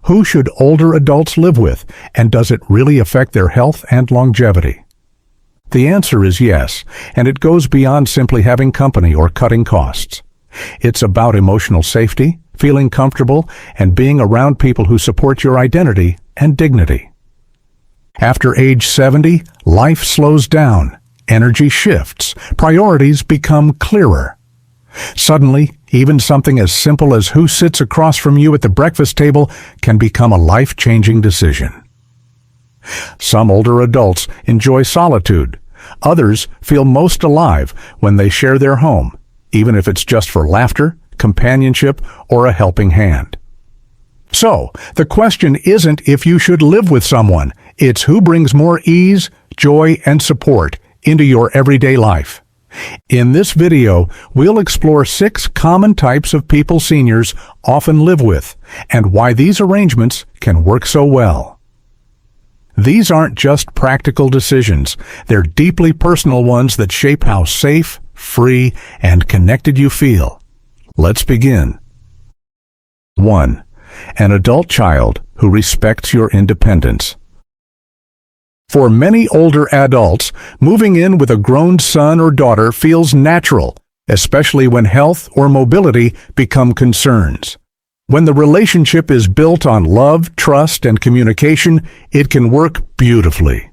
Who should older adults live with, and does it really affect their health and longevity? The answer is yes, and it goes beyond simply having company or cutting costs. It's about emotional safety, feeling comfortable, and being around people who support your identity and dignity. After age 70, life slows down, energy shifts, priorities become clearer. Suddenly, even something as simple as who sits across from you at the breakfast table can become a life-changing decision. Some older adults enjoy solitude. Others feel most alive when they share their home, even if it's just for laughter, companionship, or a helping hand. So, the question isn't if you should live with someone, it's who brings more ease, joy, and support into your everyday life. In this video, we'll explore 6 common types of people seniors often live with, and why these arrangements can work so well. These aren't just practical decisions, they're deeply personal ones that shape how safe, free, and connected you feel. Let's begin. 1. An adult child who respects your independence. For many older adults, moving in with a grown son or daughter feels natural, especially when health or mobility become concerns. When the relationship is built on love, trust, and communication, it can work beautifully.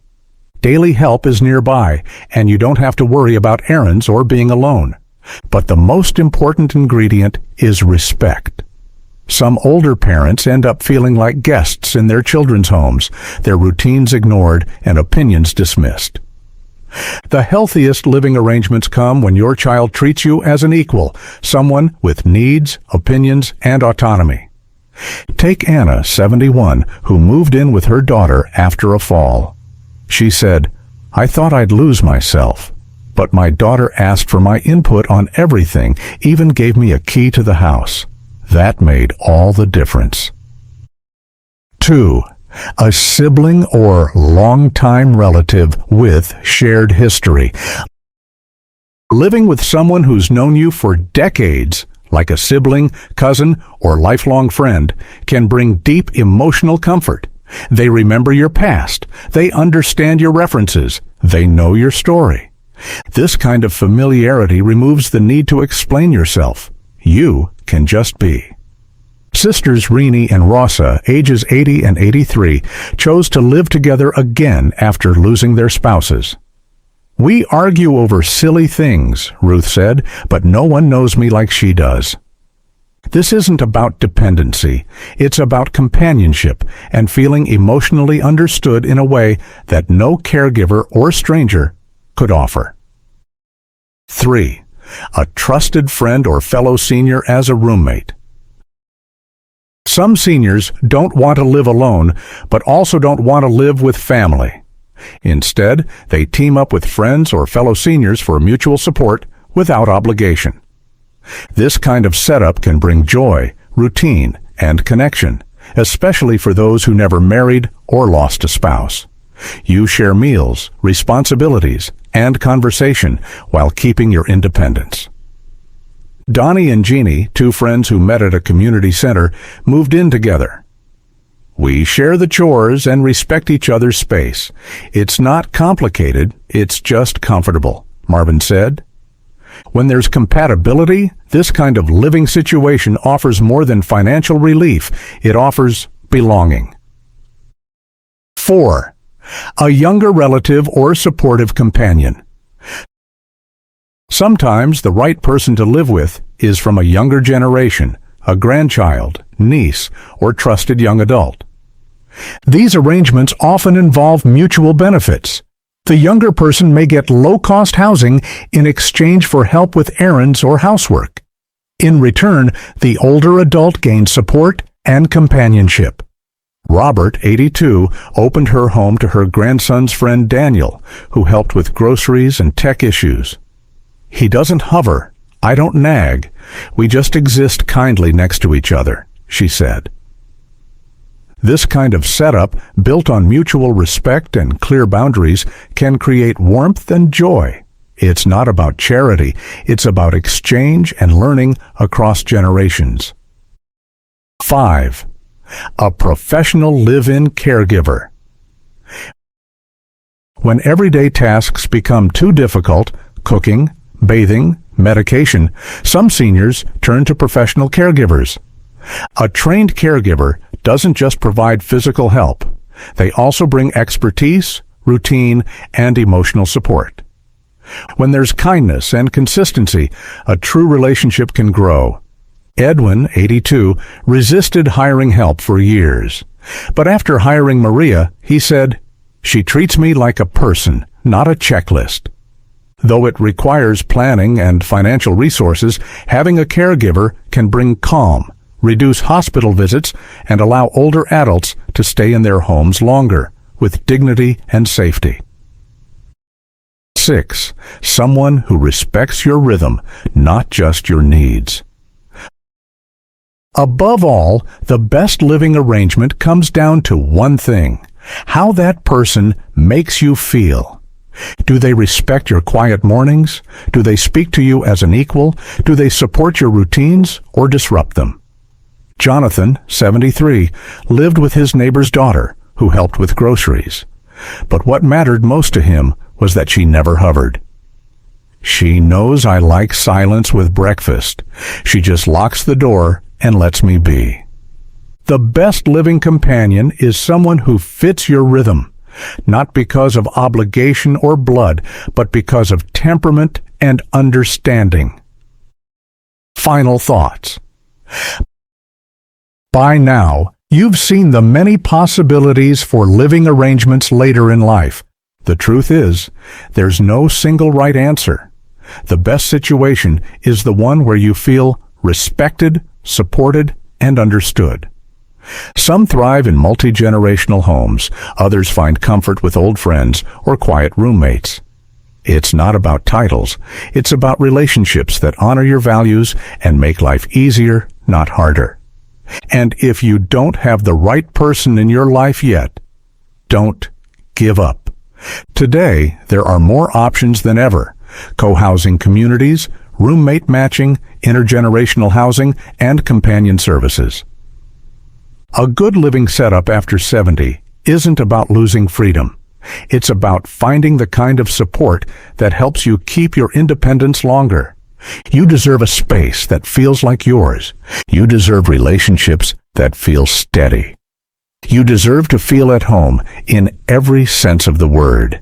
Daily help is nearby, and you don't have to worry about errands or being alone. But the most important ingredient is respect. Some older parents end up feeling like guests in their children's homes, their routines ignored and opinions dismissed. The healthiest living arrangements come when your child treats you as an equal, someone with needs, opinions, and autonomy. Take Anna, 71, who moved in with her daughter after a fall. She said, "I thought I'd lose myself, but my daughter asked for my input on everything, even gave me a key to the house. That made all the difference." 2. A sibling or longtime relative with shared history. Living with someone who's known you for decades, like a sibling, cousin, or lifelong friend, can bring deep emotional comfort. They remember your past. They understand your references. They know your story. This kind of familiarity removes the need to explain yourself. You can just be. Sisters Rini and Rosa, ages 80 and 83, chose to live together again after losing their spouses. "We argue over silly things," Ruth said, "but no one knows me like she does." This isn't about dependency. It's about companionship and feeling emotionally understood in a way that no caregiver or stranger could offer. 3. A trusted friend or fellow senior as a roommate. Some seniors don't want to live alone, but also don't want to live with family. Instead, they team up with friends or fellow seniors for mutual support without obligation. This kind of setup can bring joy, routine, and connection, especially for those who never married or lost a spouse. You share meals, responsibilities, and conversation while keeping your independence. Donnie and Jeannie, 2 friends who met at a community center, moved in together. "We share the chores and respect each other's space. It's not complicated, it's just comfortable," Marvin said. When there's compatibility, this kind of living situation offers more than financial relief. It offers belonging. 4. A younger relative or supportive companion. Sometimes the right person to live with is from a younger generation, a grandchild, niece, or trusted young adult. These arrangements often involve mutual benefits. The younger person may get low-cost housing in exchange for help with errands or housework. In return, the older adult gains support and companionship. Robert, 82, opened her home to her grandson's friend Daniel, who helped with groceries and tech issues. "He doesn't hover. I don't nag. We just exist kindly next to each other," she said. This kind of setup, built on mutual respect and clear boundaries, can create warmth and joy. It's not about charity, it's about exchange and learning across generations. 5. A professional live-in caregiver. When everyday tasks become too difficult, cooking, bathing, medication, some seniors turn to professional caregivers. A trained caregiver doesn't just provide physical help. They also bring expertise, routine, and emotional support. When there's kindness and consistency, a true relationship can grow. Edwin, 82, resisted hiring help for years. But after hiring Maria, he said, "She treats me like a person, not a checklist." Though it requires planning and financial resources, having a caregiver can bring calm, reduce hospital visits, and allow older adults to stay in their homes longer, with dignity and safety. 6. Someone who respects your rhythm, not just your needs. Above all, the best living arrangement comes down to one thing: how that person makes you feel. Do they respect your quiet mornings? Do they speak to you as an equal? Do they support your routines or disrupt them? Jonathan, 73, lived with his neighbor's daughter, who helped with groceries. But what mattered most to him was that she never hovered. "She knows I like silence with breakfast. She just locks the door and lets me be." The best living companion is someone who fits your rhythm, not because of obligation or blood, but because of temperament and understanding. Final thoughts. By now, you've seen the many possibilities for living arrangements later in life. The truth is, there's no single right answer. The best situation is the one where you feel respected, supported, and understood. Some thrive in multi-generational homes. Others find comfort with old friends or quiet roommates. It's not about titles. It's about relationships that honor your values and make life easier, not harder. And if you don't have the right person in your life yet, don't give up. Today, there are more options than ever: co-housing communities, roommate matching, intergenerational housing, and companion services. A good living setup after 70 isn't about losing freedom. It's about finding the kind of support that helps you keep your independence longer. You deserve a space that feels like yours. You deserve relationships that feel steady. You deserve to feel at home in every sense of the word.